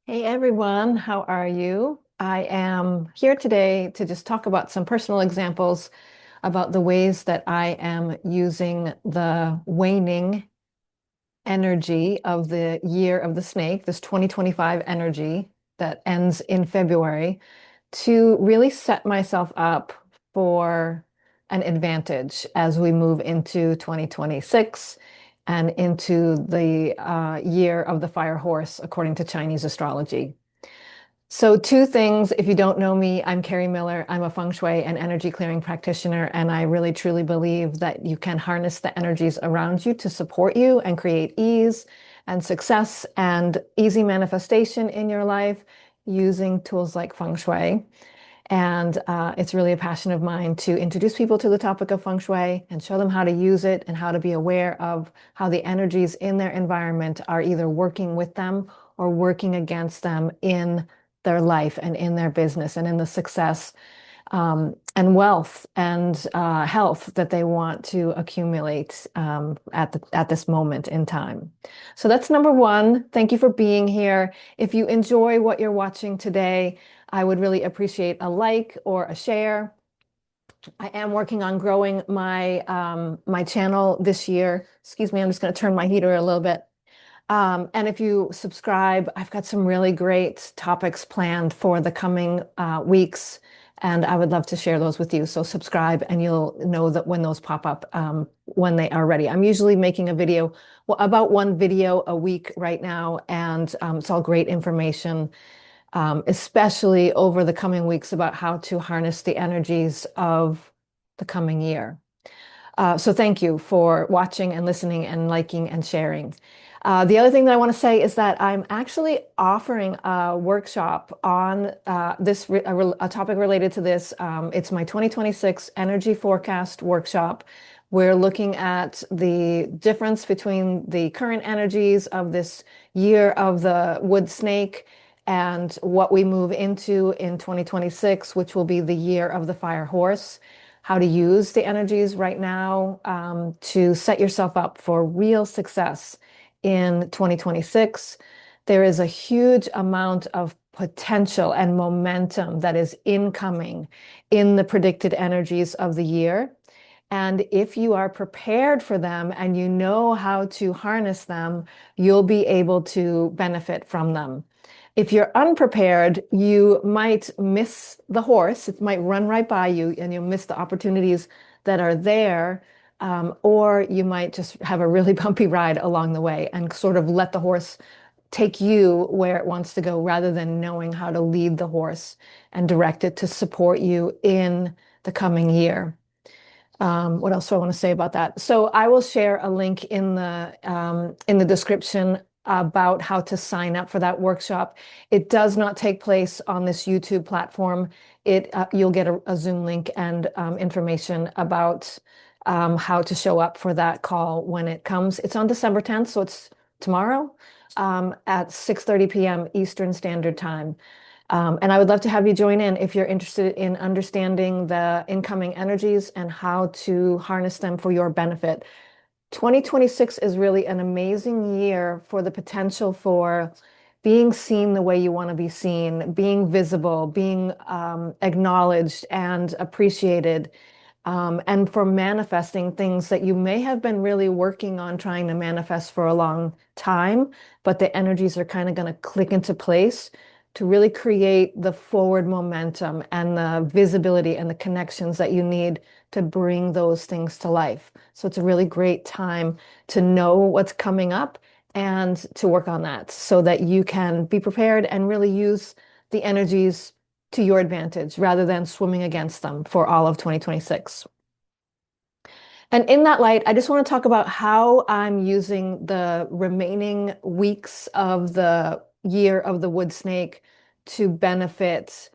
Hey everyone, how are you? I am here today to just talk about some personal examples about the ways that I am using the waning energy of the year of the snake, this 2025 energy that ends in February, to really set myself up for an advantage as we move into 2026 and into the year of the fire horse, according to Chinese astrology. So, two things. If you don't know me, I'm Kerri Miller. I'm a Feng Shui and energy clearing practitioner, and I really truly believe that you can harness the energies around you to support you and create ease and success and easy manifestation in your life using tools like Feng Shui. And it's really a passion of mine to introduce people to the topic of Feng Shui and show them how to use it and how to be aware of how the energies in their environment are either working with them or working against them in their life and in their business and in the success and wealth and health that they want to accumulate at this moment in time. So that's number one. Thank you for being here. If you enjoy what you're watching today, I would really appreciate a like or a share. I am working on growing my channel this year. Excuse me, I'm just going to turn my heater a little bit. And if you subscribe, I've got some really great topics planned for the coming weeks, and I would love to share those with you. So subscribe, and you'll know that when those pop up, when they are ready. I'm usually making a video, well, about one video a week right now, and it's all great information, especially over the coming weeks about how to harness the energies of the coming year. So thank you for watching and listening and liking and sharing. The other thing that I want to say is that I'm actually offering a workshop on a topic related to this. It's my 2026 energy forecast workshop. We're looking at the difference between the current energies of this year of the wood snake and what we move into in 2026, which will be the year of the fire horse, how to use the energies right now to set yourself up for real success in 2026. There is a huge amount of potential and momentum that is incoming in the predicted energies of the year. And if you are prepared for them and you know how to harness them, you'll be able to benefit from them. If you're unprepared, you might miss the horse. It might run right by you and you'll miss the opportunities that are there. Or you might just have a really bumpy ride along the way and sort of let the horse take you where it wants to go rather than knowing how to lead the horse and direct it to support you in the coming year. What else do I want to say about that? So I will share a link in the description about how to sign up for that workshop. It does not take place on this YouTube platform. You'll get a Zoom link and information about how to show up for that call when it comes. It's on December 10th, so it's tomorrow at 6:30 p.m. Eastern Standard Time. And I would love to have you join in if you're interested in understanding the incoming energies and how to harness them for your benefit. 2026 is really an amazing year for the potential for being seen the way you want to be seen, being visible, being acknowledged and appreciated, and for manifesting things that you may have been really working on trying to manifest for a long time, but the energies are kind of going to click into place to really create the forward momentum and the visibility and the connections that you need to bring those things to life. So it's a really great time to know what's coming up and to work on that so that you can be prepared and really use the energies to your advantage rather than swimming against them for all of 2026. And in that light, I just want to talk about how I'm using the remaining weeks of the year of the wood snake to benefit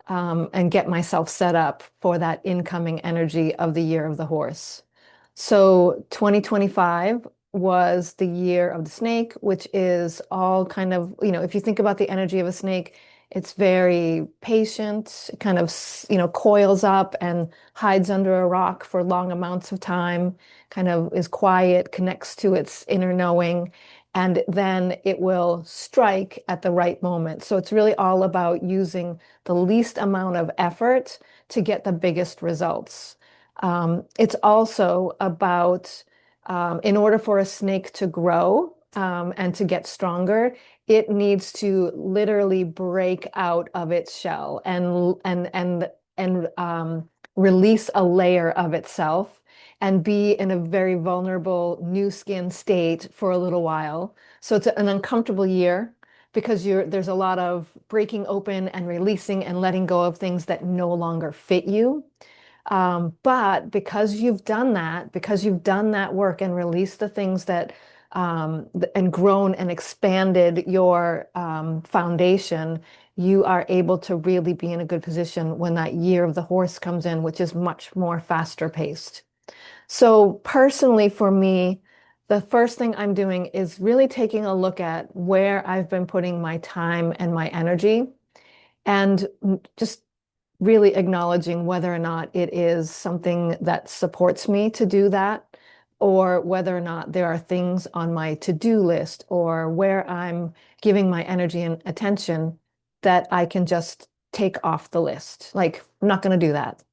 and get myself set up for that incoming energy of the year of the horse. So 2025 was the year of the snake, which is all kind of, if you think about the energy of a snake, it's very patient, kind of, coils up and hides under a rock for long amounts of time, kind of is quiet, connects to its inner knowing, and then it will strike at the right moment. So it's really all about using the least amount of effort to get the biggest results. It's also about, in order for a snake to grow and to get stronger, it needs to literally break out of its shell and release a layer of itself and be in a very vulnerable new skin state for a little while. So it's an uncomfortable year because there's a lot of breaking open and releasing and letting go of things that no longer fit you. But because you've done that work and released the things that, and grown and expanded your foundation, you are able to really be in a good position when that year of the horse comes in, which is much more faster paced. So personally, for me, the first thing I'm doing is really taking a look at where I've been putting my time and my energy and just really acknowledging whether or not it is something that supports me to do that, or whether or not there are things on my to-do list or where I'm giving my energy and attention that I can just take off the list. Like, I'm not going to do that.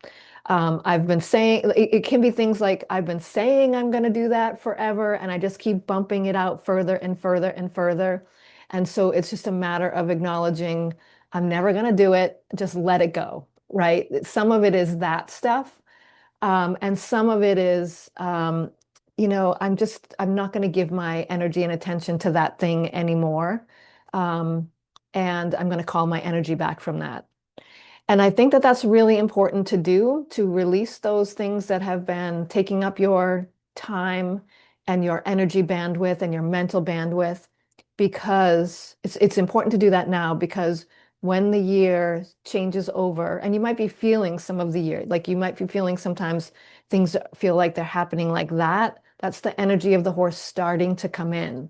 I've been saying it can be things like I've been saying I'm going to do that forever, and I just keep bumping it out further and further and further. And so it's just a matter of acknowledging I'm never going to do it. Just let it go, right? Some of it is that stuff. And some of it is, I'm not going to give my energy and attention to that thing anymore. Um, and I'm going to call my energy back from that. And I think that that's really important to do, to release those things that have been taking up your time and your energy bandwidth and your mental bandwidth, because it's important to do that now, because when the year changes over, and you might be feeling some of the year, like you might be feeling sometimes things feel like they're happening like that. That's the energy of the horse starting to come in.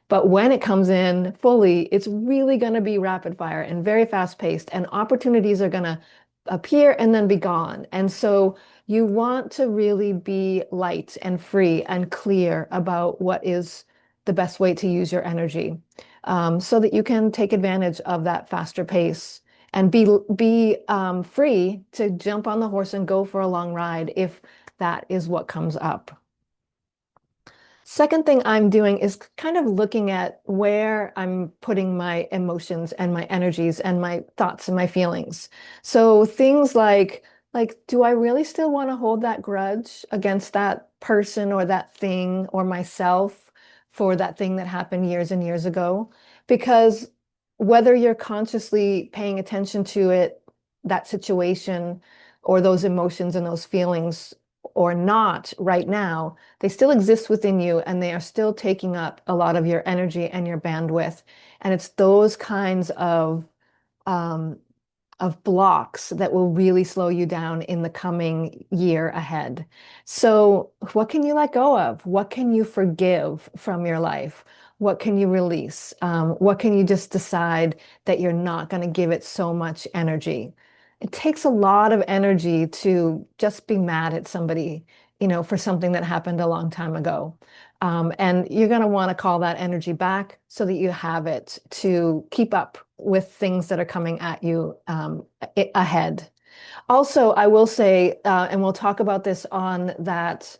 But when it comes in fully, it's really going to be rapid fire and very fast paced, and opportunities are going to appear and then be gone. And so you want to really be light and free and clear about what is the best way to use your energy, so that you can take advantage of that faster pace and be free to jump on the horse and go for a long ride if that is what comes up. Second thing I'm doing is kind of looking at where I'm putting my emotions and my energies and my thoughts and my feelings. So things like, do I really still want to hold that grudge against that person or that thing or myself for that thing that happened years and years ago? Because whether you're consciously paying attention to it, that situation, or those emotions and those feelings or not right now, they still exist within you and they are still taking up a lot of your energy and your bandwidth. And it's those kinds um, of blocks that will really slow you down in the coming year ahead. So, what can you let go of? What can you forgive from your life? What can you release? What can you just decide that you're not going to give it so much energy? It takes a lot of energy to just be mad at somebody, for something that happened a long time ago. And you're going to want to call that energy back so that you have it to keep up with things that are coming at you ahead. Also, I will say, and we'll talk about this on that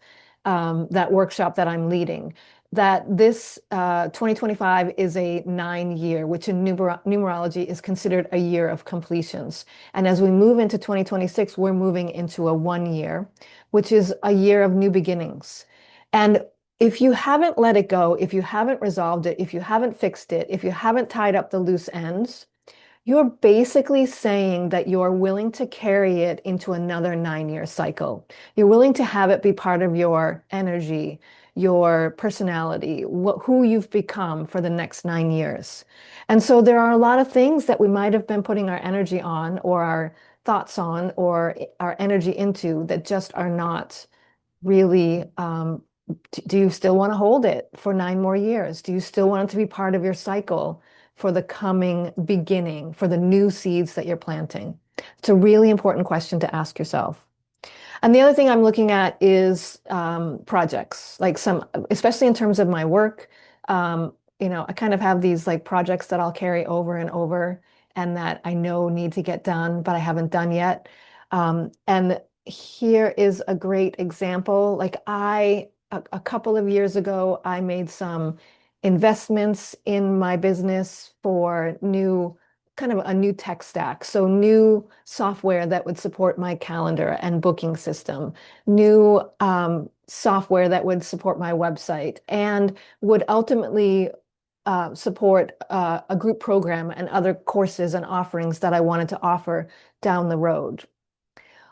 workshop that I'm leading, that this 2025 is a 9 year, which in numerology is considered a year of completions. And as we move into 2026, we're moving into a 1 year, which is a year of new beginnings. And if you haven't let it go, if you haven't resolved it, if you haven't fixed it, if you haven't tied up the loose ends, you're basically saying that you're willing to carry it into another 9 year cycle. You're willing to have it be part of your energy, your personality, who you've become for the next 9 years. And so there are a lot of things that we might have been putting our energy on or our thoughts on or our energy into that just are not really, do you still want to hold it for 9 more years? Do you still want it to be part of your cycle for the coming beginning, for the new seeds that you're planting? It's a really important question to ask yourself. And the other thing I'm looking at is projects, like especially in terms of my work. I kind of have these like projects that I'll carry over and over and that I know need to get done, but I haven't done yet. And here is a great example. A couple of years ago, I made some investments in my business for kind of a new tech stack. So new software that would support my calendar and booking system, new software that would support my website, and would ultimately support a group program and other courses and offerings that I wanted to offer down the road.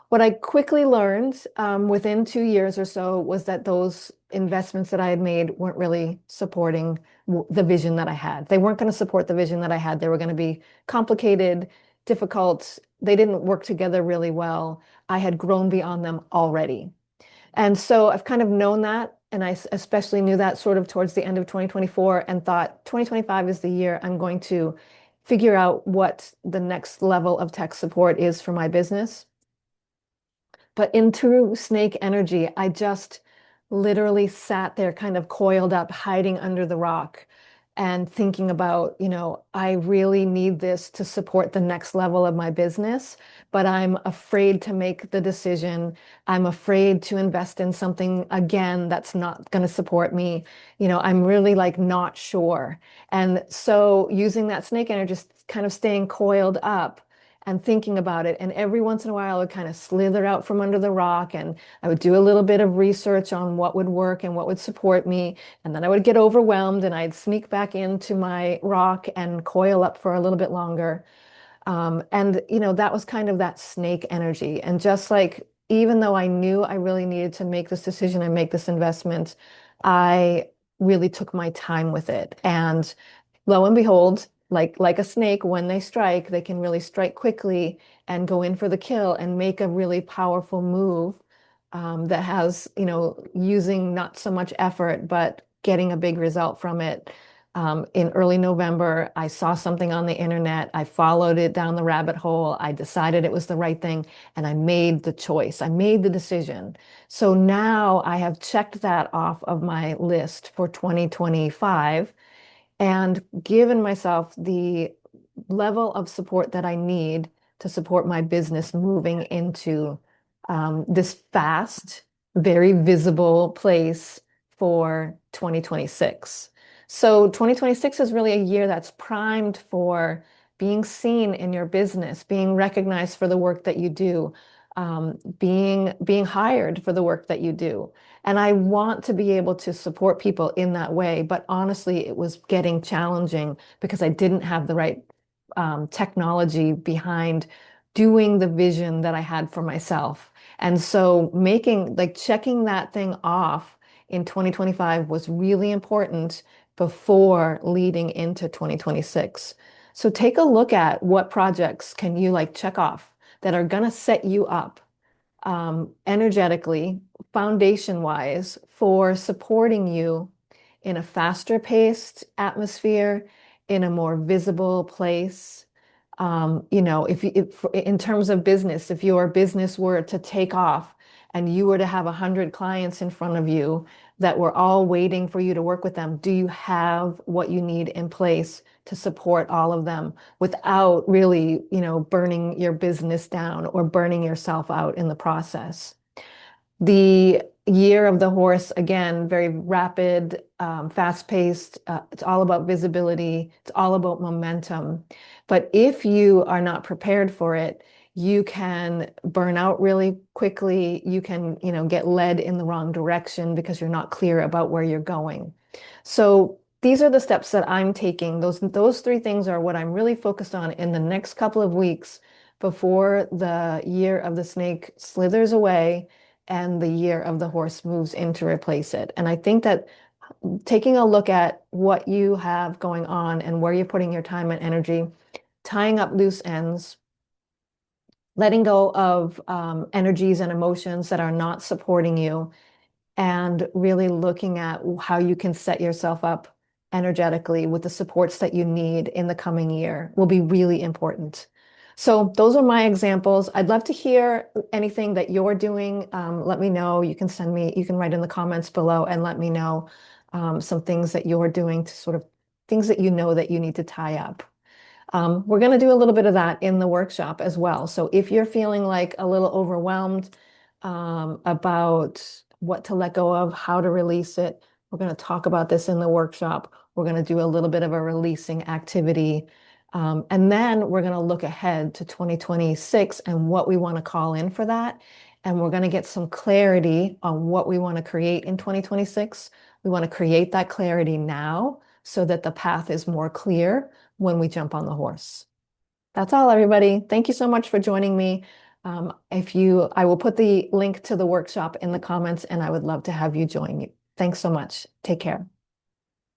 What I quickly learned within 2 years or so was that those investments that I had made weren't really supporting the vision that I had. They weren't going to support the vision that I had. They were going to be complicated, difficult. They didn't work together really well. I had grown beyond them already. And so I've kind of known that. And I especially knew that sort of towards the end of 2024 and thought 2025 is the year I'm going to figure out what the next level of tech support is for my business. But in true snake energy, I just literally sat there kind of coiled up, hiding under the rock and thinking about, I really need this to support the next level of my business, but I'm afraid to make the decision. I'm afraid to invest in something again that's not going to support me. I'm really like not sure. And so using that snake energy, just kind of staying coiled up and thinking about it. And every once in a while, I would kind of slither out from under the rock and I would do a little bit of research on what would work and what would support me. And then I would get overwhelmed and I'd sneak back into my rock and coil up for a little bit longer. That was kind of that snake energy. And just like, even though I knew I really needed to make this decision and make this investment, I really took my time with it. And lo and behold, like a snake, when they strike, they can really strike quickly and go in for the kill and make a really powerful move that has, using not so much effort, but getting a big result from it. In early November, I saw something on the internet. I followed it down the rabbit hole. I decided it was the right thing, and I made the choice. I made the decision. So now I have checked that off of my list for 2025 and given myself the level of support that I need to support my business moving into this fast, very visible place for 2026. So 2026 is really a year that's primed for being seen in your business, being recognized for the work that you do, being hired for the work that you do. And I want to be able to support people in that way. But honestly, it was getting challenging because I didn't have the right technology behind doing the vision that I had for myself. And so checking that thing off in 2025 was really important before leading into 2026. So take a look at what projects can you like check off that are going to set you up energetically, foundation wise, for supporting you in a faster paced atmosphere, in a more visible place. If in terms of business, if your business were to take off and you were to have 100 clients in front of you that were all waiting for you to work with them, do you have what you need in place to support all of them without really, burning your business down or burning yourself out in the process? The year of the horse, again, very rapid, fast-paced. It's all about visibility. It's all about momentum. But if you are not prepared for it, you can burn out really quickly. You can, get led in the wrong direction because you're not clear about where you're going. So these are the steps that I'm taking. Those three things are what I'm really focused on in the next couple of weeks before the year of the snake slithers away and the year of the horse moves in to replace it. And I think that taking a look at what you have going on and where you're putting your time and energy, tying up loose ends, letting go of energies and emotions that are not supporting you, and really looking at how you can set yourself up energetically with the supports that you need in the coming year will be really important. So those are my examples. I'd love to hear anything that you're doing. Let me know. You can write in the comments below and let me know some things that you're doing to sort of things that you know that you need to tie up. We're going to do a little bit of that in the workshop as well. So if you're feeling like a little overwhelmed about what to let go of, how to release it, we're going to talk about this in the workshop. We're going to do a little bit of a releasing activity. And then we're going to look ahead to 2026 and what we want to call in for that. And we're going to get some clarity on what we want to create in 2026. We want to create that clarity now so that the path is more clear when we jump on the horse. That's all, everybody. Thank you so much for joining me. I will put the link to the workshop in the comments, and I would love to have you join you. Thanks so much. Take care.